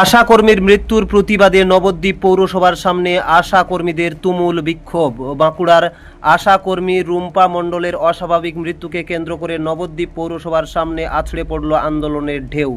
আশা কর্মীর মৃত্যুর প্রতিবাদে নবদ্বীপ পৌরসভার সামনে আশা কর্মীদের তুমুল বিক্ষোভ। বাঁকুড়ার আশা কর্মী রুম্পা মণ্ডলের অস্বাভাবিক মৃত্যুকে কেন্দ্র করে নবদ্বীপ পৌরসভার সামনে আছড়ে পড়ল আন্দোলনের ঢেউ।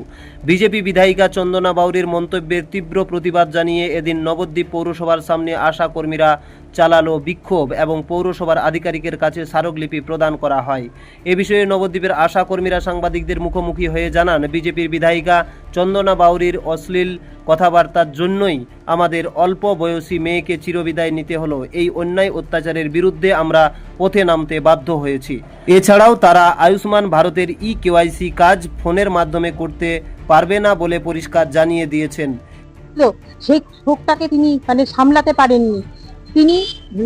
বিজেপি বিধায়িকা চন্দনা বাউরির মন্তব্যের তীব্র প্রতিবাদ জানিয়ে এদিন নবদ্বীপ পৌরসভার সামনে আশা কর্মীরা চালালো বিক্ষোভ এবং পৌরসভার আধিকারিকের কাছে স্মারকলিপি প্রদান করা হয়। এ বিষয়ে নবদ্বীপের আশা কর্মীরা সাংবাদিকদের মুখোমুখি হয়ে জানান, বিজেপির বিধায়িকা চন্দনা বাউরির অশ্লীল কথাবার্তার জন্যই আমাদের অল্প বয়সী মেয়েকে চিরবিদায় নিতে হলো। এই অন্যায় অত্যাচারের বিরুদ্ধে আমরা পথে নামতে বাধ্য হয়েছি। এছাড়াও তারা আয়ুষ্মান ভারতের KYC কাজ ফোনের মাধ্যমে করতে পারবে না বলে পরিষ্কার জানিয়ে দিয়েছেন। সেই শোকটাকে তিনি সামলাতে পারেননি, তিনি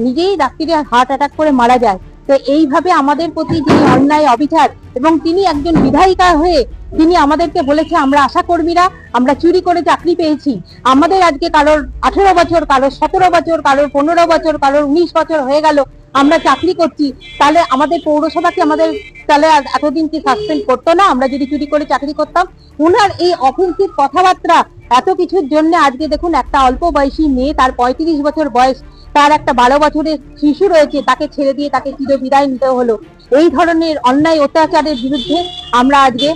নিজেই রাত্রিরে হার্ট অ্যাটাক করে মারা যায়। তো এইভাবে আমাদের প্রতি যে অন্যায় অবিচার, এবং তিনি একজন বিধায়িকা হয়ে তিনি আমাদেরকে বলেছে আমরা আশা কর্মীরা আমরা চুরি করে চাকরি পেয়েছি। আমাদের আজকে কারোর 18 বছর, কারোর 17 বছর, কারোর 15 বছর, কারোর 19 বছর হয়ে গেল আমরা চাকরি করছি। তাহলে আমাদের পৌরসভাকে আমাদের তাহলে এতদিন কি সাসপেন্ড করতো না আমরা যদি চুরি করে চাকরি করতাম? ওনার এই অফেন্সিভ কথাবার্তা এত কিছুর জন্য আজকে দেখুন একটা অল্প বয়সী মেয়ে, তার 35 বছর বয়স, তার একটা 12 বছরের শিশু রয়েছে, তাকে ছেড়ে দিয়ে তাকে চিরবিদায় নিতে হলো। এই ধরনের অন্যায় অত্যাচারের বিরুদ্ধে আমরা আজকে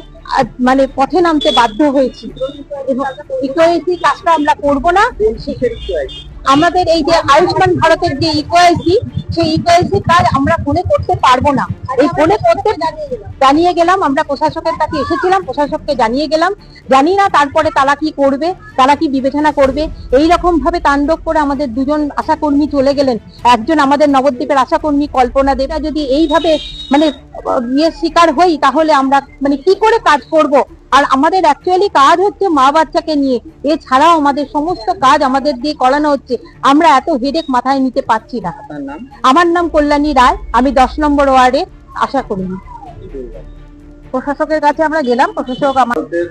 পথে নামতে বাধ্য হয়েছি এবং ইকোয়াইসি কাজটা আমরা করবো না। আমাদের এই যে আয়ুষ্মান ভারতের যে ইকোয়াইসি, সেই ইকোয়াইসি কাজ আমরা ফোনে করতে পারবো না। এই ফোনে করতে জানিয়ে গেলাম, আমরা প্রশাসকের কাছে এসেছিলাম, প্রশাসককে জানিয়ে গেলাম, জানি না তারপরে তারা কি করবে, তারা কি বিবেচনা করবে। এই রকম ভাবে তাণ্ডব করে আমাদের দুজন আশাকর্মী চলে গেলেন। একজন আমাদের নবদ্বীপের আশাকর্মী কল্পনা দেবা, যদি এইভাবে শিকার হই তাহলে আমরা কি করে কাজ করব। আর আমাদের অ্যাকচুয়ালি কাজ হচ্ছে মা বাচ্চাকে নিয়ে, এছাড়াও আমাদের সমস্ত কাজ আমাদের দিয়ে করানো হচ্ছে। আমরা এত হেডেক মাথায় নিতে পারছি না। আমার নাম কল্যাণী রায়, আমি 10 নম্বর ওয়ার্ডে আশা কর্মী। প্রশাসকের কাছে আমরা গেলাম, প্রশাসক আমাদের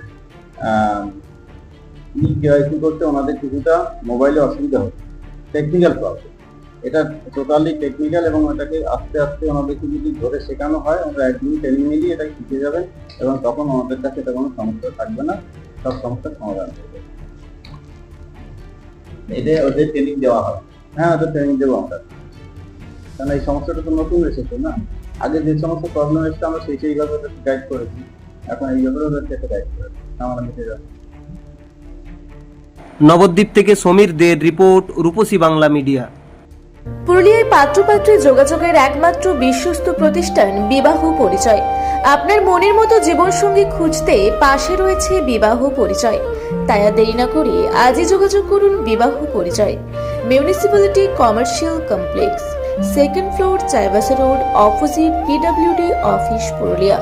KYC করতে ওনাদের কিছুটা মোবাইলে অসুবিধা হচ্ছে, টেকনিক্যাল প্রবলেম। এটা টোটালি টেকনিক্যাল এবং এটাকে আস্তে আস্তে ওনাদেরকে যদি ধরে শেখানো হয়, আমরা একদিন ট্রেনিং নিয়ে এটা শিখে যাবেন এবং তখন ওনাদের কাছে এটা কোনো সমস্যা থাকবে না, সব সমস্যার সমাধান করবে। এদের ওদের ট্রেনিং দেওয়া হয়। হ্যাঁ, ওদের ট্রেনিং দেবো আমরা, কারণ এই সমস্যাটা তো নতুন এসেছে না। আগে যে সমস্ত প্রবলেম এসেছে আমরা সেইভাবে ওদেরকে গাইড করেছি, এখন এইভাবে ওদেরকে গাইড করেছি, আমরা মিটে যাবে। নবদ্বীপ থেকে সমীর দের রিপোর্ট, রূপসী বাংলা মিডিয়া। পুরুলিয়ায় পাত্রপাত্রী যোগাযোগের একমাত্র বিশ্বস্ত প্রতিষ্ঠান বিবাহ পরিচয়। আপনার মনের মতো জীবনসঙ্গী খুঁজতে পাশে রয়েছে বিবাহ পরিচয়। তাই আর দেরি না করে আজই যোগাযোগ করুন বিবাহ পরিচয়। Municipality commercial complex, 2nd floor, Chaibasa road, opposite PWD office, Purulia.